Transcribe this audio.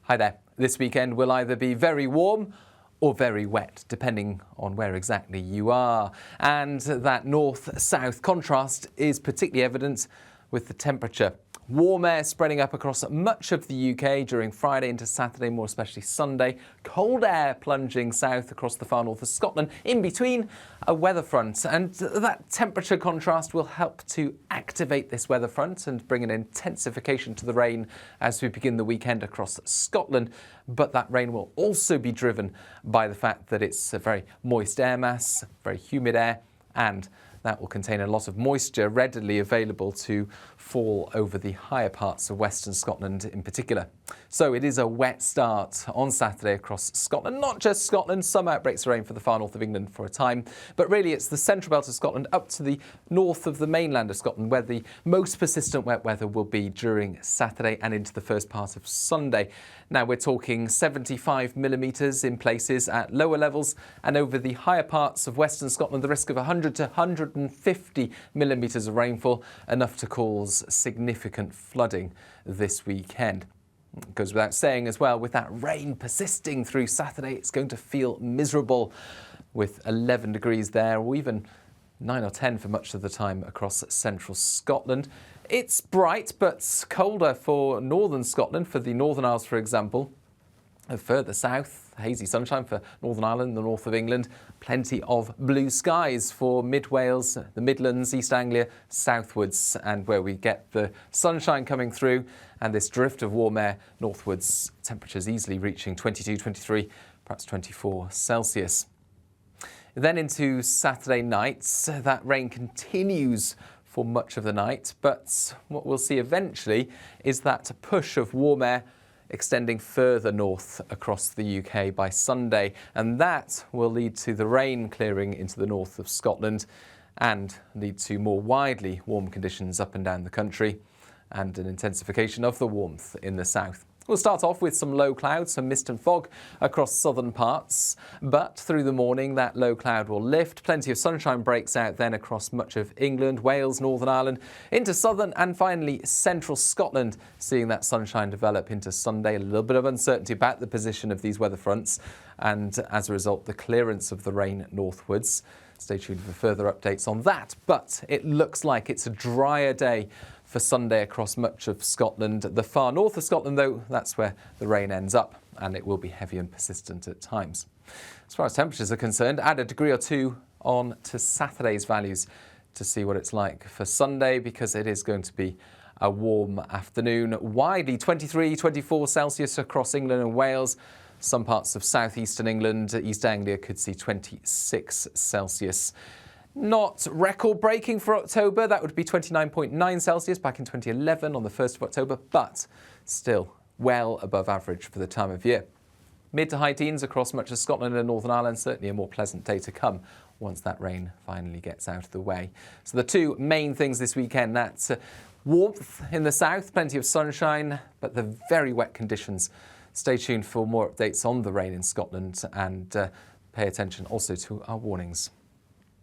Hi there. This weekend will either be very warm or very wet, depending on where exactly you are. And that north-south contrast is particularly evident with the temperature. Warm air spreading up across much of the UK during Friday into Saturday, more especially Sunday. Cold air plunging south across the far north of Scotland, in between a weather front. And that temperature contrast will help to activate this weather front and bring an intensification to the rain as we begin the weekend across Scotland. But that rain will also be driven by the fact that it's a very moist air mass, very humid air, and that will contain a lot of moisture readily available to fall over the higher parts of Western Scotland in particular. So it is a wet start on Saturday across Scotland. Not just Scotland, some outbreaks of rain for the far north of England for a time, but really it's the central belt of Scotland up to the north of the mainland of Scotland where the most persistent wet weather will be during Saturday and into the first part of Sunday. Now we're talking 75 millimetres in places at lower levels, and over the higher parts of Western Scotland the risk of 100 to 150 millimetres of rainfall, enough to cause significant flooding this weekend. It goes without saying as well, with that rain persisting through Saturday, it's going to feel miserable with 11 degrees there, or even 9 or 10 for much of the time across central Scotland. It's bright but colder for northern Scotland, for the Northern Isles for example. Further south, hazy sunshine for Northern Ireland, the north of England. Plenty of blue skies for mid Wales, the Midlands, East Anglia, southwards, and where we get the sunshine coming through and this drift of warm air northwards, temperatures easily reaching 22, 23, perhaps 24 Celsius. Then into Saturday night, that rain continues for much of the night, but what we'll see eventually is that push of warm air extending further north across the UK by Sunday, and that will lead to the rain clearing into the north of Scotland and lead to more widely warm conditions up and down the country and an intensification of the warmth in the south. We'll start off with some low clouds, some mist and fog across southern parts, but through the morning that low cloud will lift. Plenty of sunshine breaks out then across much of England, Wales, Northern Ireland, into southern and finally central Scotland, seeing that sunshine develop into Sunday. A little bit of uncertainty about the position of these weather fronts and as a result the clearance of the rain northwards. Stay tuned for further updates on that, but it looks like it's a drier day for Sunday across much of Scotland. The far north of Scotland, though, that's where the rain ends up, and it will be heavy and persistent at times. As far as temperatures are concerned, add a degree or two on to Saturday's values to see what it's like for Sunday, because it is going to be a warm afternoon. Widely 23, 24 Celsius across England and Wales. Some parts of southeastern England, East Anglia could see 26 Celsius. Not record-breaking for October, that would be 29.9 Celsius back in 2011 on the 1st of October, but still well above average for the time of year. Mid to high teens across much of Scotland and Northern Ireland, certainly a more pleasant day to come once that rain finally gets out of the way. So the two main things this weekend, that's warmth in the south, plenty of sunshine, but the very wet conditions. Stay tuned for more updates on the rain in Scotland and pay attention also to our warnings.